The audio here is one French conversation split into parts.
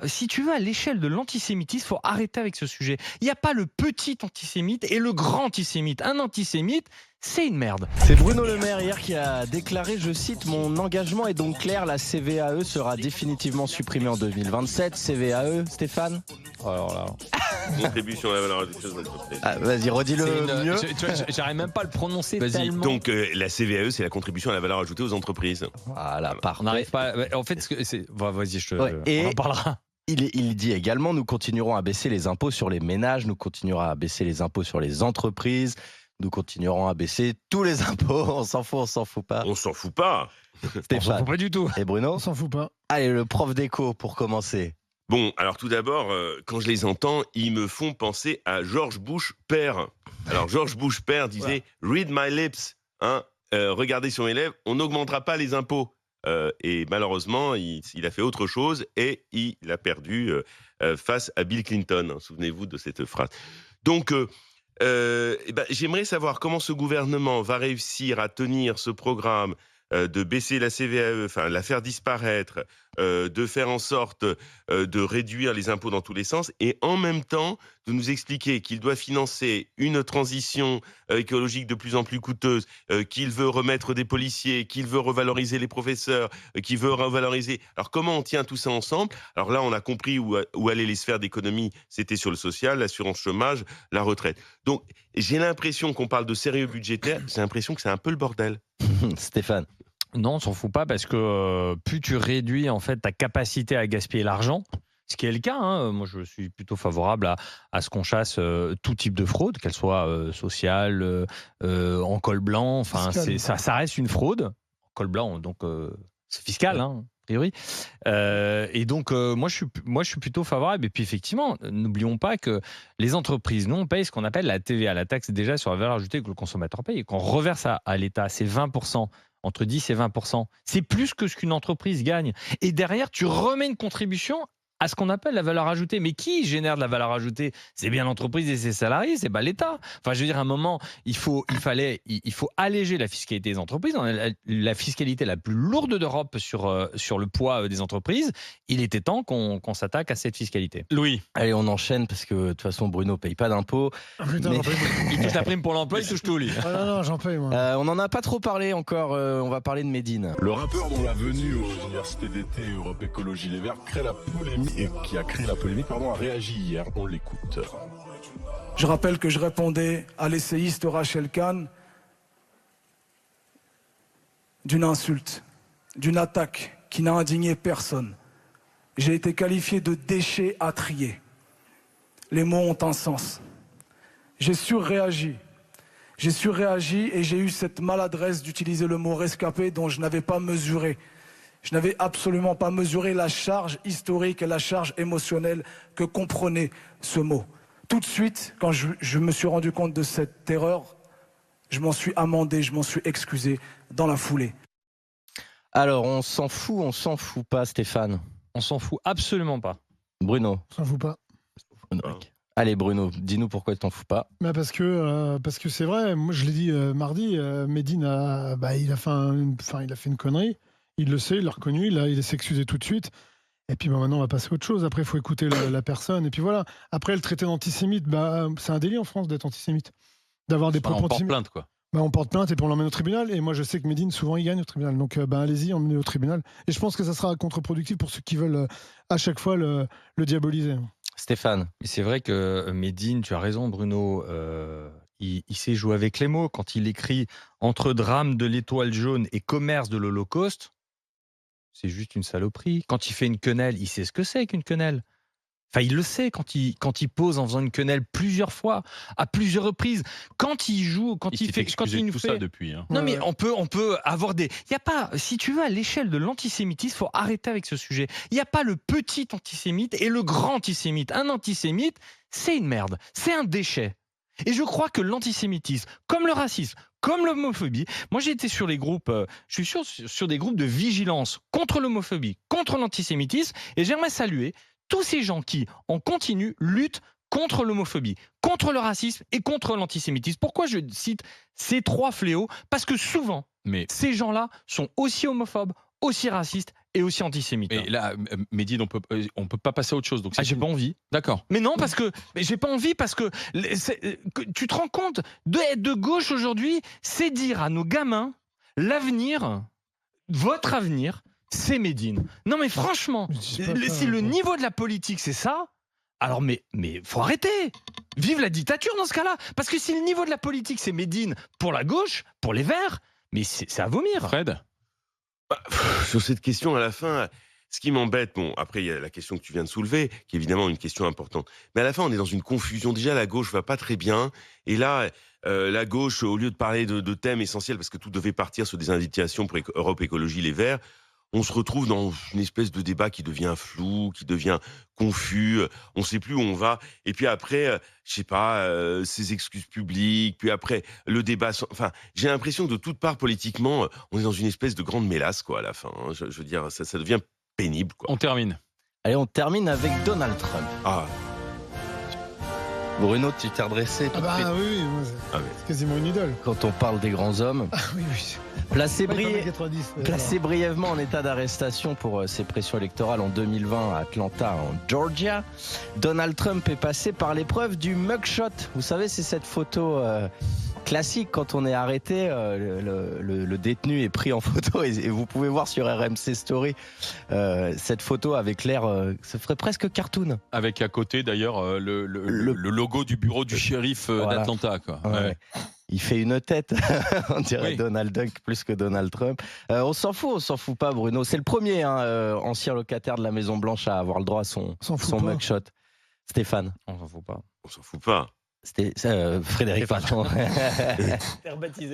Si tu veux, à l'échelle de l'antisémitisme, il faut arrêter avec ce sujet. Il n'y a pas le petit antisémite et le grand antisémite. Un antisémite, c'est une merde. C'est Bruno Le Maire hier qui a déclaré, je cite, « Mon engagement est donc clair, la CVAE sera définitivement supprimée en 2027. » CVAE, Stéphane? Alors là. Contribution à la valeur ajoutée aux entreprises. Ah, vas-y, redis-le mieux. J'arrive même pas à le prononcer Vas-y. tellement. Donc la CVAE, c'est la contribution à la valeur ajoutée aux entreprises. Voilà, parfait. On n'arrive pas. En fait, vas-y, Ouais, et on en parlera. Il dit également, nous continuerons à baisser les impôts sur les ménages, nous continuerons à baisser les impôts sur les entreprises, nous continuerons à baisser tous les impôts. On s'en fout pas. On s'en fout pas. Stéphane. Pas du tout. Et Bruno? On s'en fout pas. Allez, le prof d'éco pour commencer. Bon, alors tout d'abord, quand je les entends, ils me font penser à George Bush père. Alors George Bush père disait « Read my lips hein, ». Regardez sur mes lèvres, on n'augmentera pas les impôts. Et malheureusement, il a fait autre chose et il a perdu face à Bill Clinton. Souvenez-vous de cette phrase. Donc, j'aimerais savoir comment ce gouvernement va réussir à tenir ce programme de baisser la CVAE, enfin la faire disparaître, de faire en sorte de réduire les impôts dans tous les sens, et en même temps de nous expliquer qu'il doit financer une transition écologique de plus en plus coûteuse, qu'il veut remettre des policiers, qu'il veut revaloriser les professeurs, qu'il veut revaloriser. Alors comment on tient tout ça ensemble? Alors là, on a compris où allaient les sphères d'économie, c'était sur le social, l'assurance chômage, la retraite. Donc j'ai l'impression qu'on parle de sérieux budgétaire, j'ai l'impression que c'est un peu le bordel. Stéphane. Non, on s'en fout pas parce que plus tu réduis en fait ta capacité à gaspiller l'argent, ce qui est le cas, hein, moi je suis plutôt favorable à ce qu'on chasse tout type de fraude, qu'elle soit sociale, en col blanc, enfin ça reste une fraude, en col blanc, donc c'est fiscal, hein, a priori. Et donc moi je suis plutôt favorable. Et puis effectivement, n'oublions pas que les entreprises, nous on paye ce qu'on appelle la TVA, la taxe déjà sur la valeur ajoutée que le consommateur paye, et qu'on reverse à l'État, c'est 20%. Entre 10 et 20%. C'est plus que ce qu'une entreprise gagne. Et derrière, tu remets une contribution à ce qu'on appelle la valeur ajoutée. Mais qui génère de la valeur ajoutée? C'est bien l'entreprise et ses salariés, c'est pas l'État. Enfin, je veux dire, à un moment, il faut alléger la fiscalité des entreprises. On a la fiscalité la plus lourde d'Europe sur le poids des entreprises. Il était temps qu'on s'attaque à cette fiscalité. Louis. Allez, on enchaîne parce que de toute façon, Bruno paye pas d'impôts. Ah, putain, Mais- Il touche la prime pour l'emploi, il touche tout, lui. Ah, non, j'en paye, moi. On n'en a pas trop parlé encore, on va parler de Médine. Le rappeur dont la venue aux universités d'été Europe Écologie Les Verts crée la polémique et qui a créé la polémique, a réagi hier. On l'écoute. Je rappelle que je répondais à l'essayiste Rachel Kahn d'une insulte, d'une attaque qui n'a indigné personne. J'ai été qualifié de déchet à trier. Les mots ont un sens. J'ai surréagi. J'ai surréagi et j'ai eu cette maladresse d'utiliser le mot rescapé dont je n'avais pas mesuré. Je n'avais absolument pas mesuré la charge historique et la charge émotionnelle que comprenait ce mot. Tout de suite, quand je me suis rendu compte de cette erreur, je m'en suis amendé, je m'en suis excusé dans la foulée. Alors, on s'en fout pas, Stéphane. On s'en fout absolument pas. Bruno. On s'en fout pas. Allez, Bruno, dis-nous pourquoi tu t'en fous pas. Mais parce que c'est vrai, moi je l'ai dit mardi, Médine il a fait une connerie, il le sait, il l'a reconnu, il s'est excusé tout de suite. Et puis maintenant on va passer à autre chose. Après il faut écouter la personne. Et puis voilà. Après le traiter d'antisémite, c'est un délit en France d'être antisémite, d'avoir des propos On porte antisémites. plainte, quoi. On porte plainte et puis on l'emmène au tribunal. Et moi je sais que Médine souvent il gagne au tribunal. Donc allez-y, emmenez-le au tribunal. Et je pense que ça sera contre-productif pour ceux qui veulent à chaque fois le diaboliser. Stéphane. C'est vrai que Médine, tu as raison Bruno, il sait jouer avec les mots. Quand il écrit « Entre drame de l'étoile jaune et commerce de l'Holocauste », c'est juste une saloperie. Quand il fait une quenelle, il sait ce que c'est qu'une quenelle. Enfin, il le sait quand il pose en faisant une quenelle plusieurs fois, à plusieurs reprises. Quand il joue, quand il nous fait ça depuis. Hein. Non, mais on peut avoir des. Il y a pas. Si tu veux, à l'échelle de l'antisémitisme, faut arrêter avec ce sujet. Il n'y a pas le petit antisémite et le grand antisémite. Un antisémite, c'est une merde. C'est un déchet. Et je crois que l'antisémitisme, comme le racisme, comme l'homophobie, moi j'ai été sur les groupes, je suis sur des groupes de vigilance contre l'homophobie, contre l'antisémitisme, et j'aimerais saluer tous ces gens qui, en continu, luttent contre l'homophobie, contre le racisme et contre l'antisémitisme. Pourquoi je cite ces trois fléaux? Parce que souvent, ces gens-là sont aussi homophobes, aussi racistes et aussi antisémite. Et là, Médine, on peut pas passer à autre chose. Donc J'ai pas envie. D'accord. Mais non, j'ai pas envie parce que tu te rends compte, être de gauche aujourd'hui, c'est dire à nos gamins, l'avenir, votre avenir, c'est Médine. Non mais franchement, si le niveau de la politique c'est ça, alors mais faut arrêter. Vive la dictature dans ce cas-là. Parce que si le niveau de la politique c'est Médine pour la gauche, pour les Verts, mais c'est à vomir. Fred ? Sur cette question, à la fin, ce qui m'embête, bon, après, il y a la question que tu viens de soulever, qui est évidemment une question importante. Mais à la fin, on est dans une confusion. Déjà, la gauche va pas très bien. Et là, la gauche, au lieu de parler de thèmes essentiels, parce que tout devait partir sur des invitations pour Europe Écologie Les Verts, on se retrouve dans une espèce de débat qui devient flou, qui devient confus, on ne sait plus où on va. Et puis après, je sais pas, ces excuses publiques, puis après le débat. Enfin, j'ai l'impression que de toutes parts politiquement, on est dans une espèce de grande mélasse, quoi, à la fin. Hein. Je veux dire, ça devient pénible, quoi. On termine. Allez, on termine avec Donald Trump. Ah, Bruno, tu t'es redressé tout Ah de bah suite. oui, moi, c'est quasiment une idole. Quand on parle des grands hommes, Ah oui, oui. placé, Pas comme les 90, placé brièvement en état d'arrestation pour ses pressions électorales en 2020 à Atlanta, en Georgia, Donald Trump est passé par l'épreuve du mugshot. Vous savez, c'est cette photo classique quand on est arrêté, le détenu est pris en photo et vous pouvez voir sur RMC Story cette photo avec l'air, ça ferait presque cartoon. Avec à côté d'ailleurs le logo du bureau du shérif Voilà. d'Atlanta, quoi. Ouais. Ouais. Il fait une tête, on dirait Oui. Donald Duck plus que Donald Trump. On s'en fout pas, Bruno. C'est le premier ancien locataire de la Maison Blanche à avoir le droit à son fout pas. mugshot. Stéphane. On s'en fout pas. on s'en fout pas. C'était Frédéric, pardon.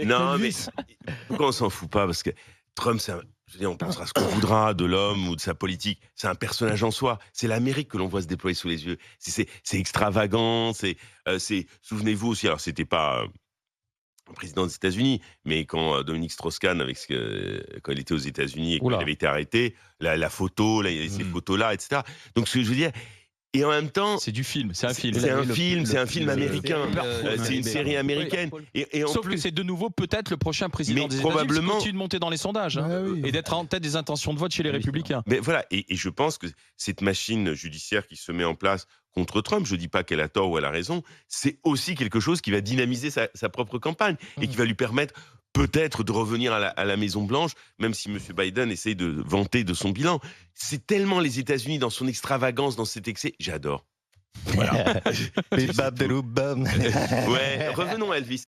Non, mais pourquoi on s'en fout pas? Parce que Trump, je veux dire, on pensera ce qu'on voudra de l'homme ou de sa politique. C'est un personnage en soi. C'est l'Amérique que l'on voit se déployer sous les yeux. C'est extravagant. Souvenez-vous aussi, alors c'était pas un président des États-Unis, mais quand Dominique Strauss-Kahn, quand il était aux États-Unis et qu'il avait été arrêté, la photo, ces photos-là, etc. Donc, ce que je veux dire. Et en même temps, C'est du film, c'est un film. c'est un film américain. C'est une série américaine. Et en Sauf plus, que c'est de nouveau peut-être le prochain président Mais des États-Unis, probablement- parce qu'il continue de monter dans les sondages, hein, Ouais, oui. et d'être en tête des intentions de vote chez les Républicains. mais voilà, et je pense que cette machine judiciaire qui se met en place contre Trump, je dis pas qu'elle a tort ou elle a raison, c'est aussi quelque chose qui va dynamiser sa propre campagne et qui va lui permettre peut-être de revenir à la Maison-Blanche, même si M. Biden essaye de vanter de son bilan. C'est tellement les États-Unis dans son extravagance, dans cet excès, j'adore. Voilà. Bam, bam, bam. Ouais, revenons à Elvis.